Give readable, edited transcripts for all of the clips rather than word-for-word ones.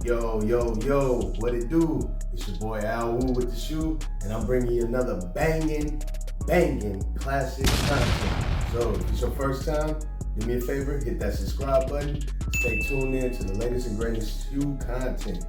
Yo, what it do? It's your boy Al Woo with the shoe, and I'm bringing you another banging classic content. So if it's your first time, do me a favor, hit that subscribe button. Stay tuned in to the latest and greatest shoe content.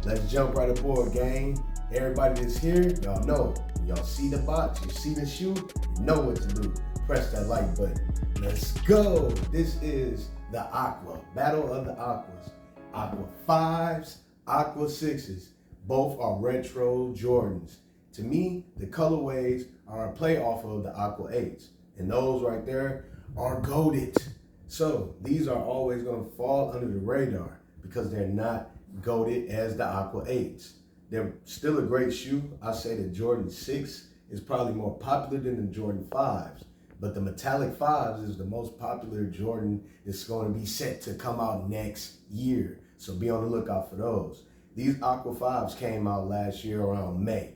Let's jump right aboard, gang. Everybody that's here, y'all know. When y'all see the box, you see the shoe, you know what to do. Press that like button. Let's go. This is the Aqua, Battle of the Aquas. Aqua 5s, Aqua 6s. Both are retro Jordans. To me, the colorways are a play off of the Aqua 8s. And those right there are goated. So these are always going to fall under the radar because they're not goated as the Aqua 8s. They're still a great shoe. I say the Jordan 6 is probably more popular than the Jordan 5s. But the metallic 5s is the most popular Jordan that's going to be set to come out next year. So be on the lookout for those. These Aqua 5s came out last year around May.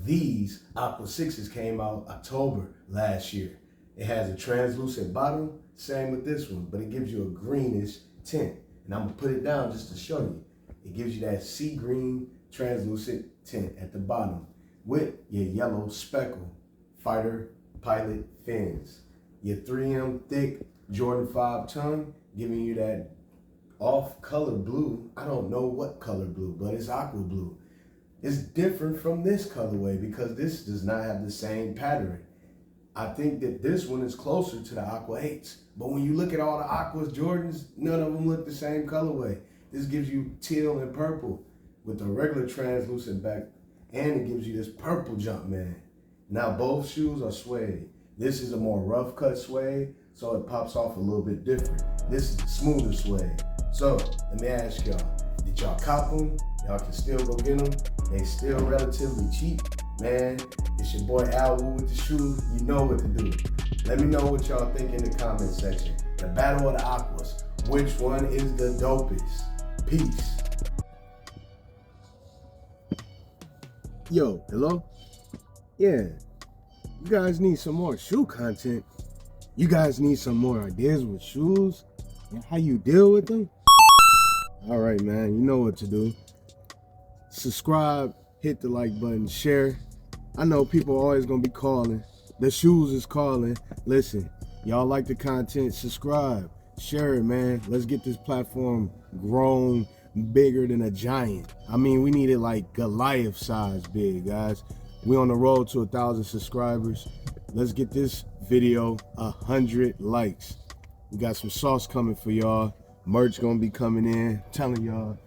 These Aqua 6s came out October last year. It has a translucent bottom, same with this one, but it gives you a greenish tint. And I'm gonna put it down just to show you. It gives you that sea green translucent tint at the bottom with your yellow speckle fighter pilot fins. Your 3M thick Jordan 5 tongue giving you that off color blue. I don't know what color blue, but it's aqua blue. It's different from this colorway because this does not have the same pattern. I think that this one is closer to the Aqua 8s. But when you look at all the Aquas Jordans, none of them look the same colorway. This gives you teal and purple with the regular translucent back, and it gives you this purple jump, man. Now both shoes are suede. This is a more rough cut suede, so it pops off a little bit different. This is the smoother suede. So let me ask y'all, did y'all cop them? Y'all can still go get them. They still relatively cheap. Man, it's your boy Al Woo with the shoe. You know what to do. Let me know what y'all think in the comment section. The Battle of the Aquas. Which one is the dopest? Peace. Yo, hello? Yeah, you guys need some more shoe content. You guys need some more ideas with shoes and how you deal with them. All right, man, you know what to do. Subscribe, hit the like button, share. I know people are always gonna be calling. The shoes is calling. Listen, y'all like the content, subscribe, share it, man. Let's get this platform grown bigger than a giant. I mean, we need it like Goliath size big, guys. We on the road to 1,000 subscribers. Let's get this video 100 likes. We got some sauce coming for y'all. Merch gonna be coming in. Telling y'all,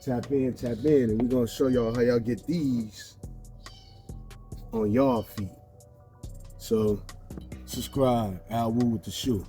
tap in, and we're gonna show y'all how y'all get these on y'all feet. So subscribe, Al Woo with the shoe.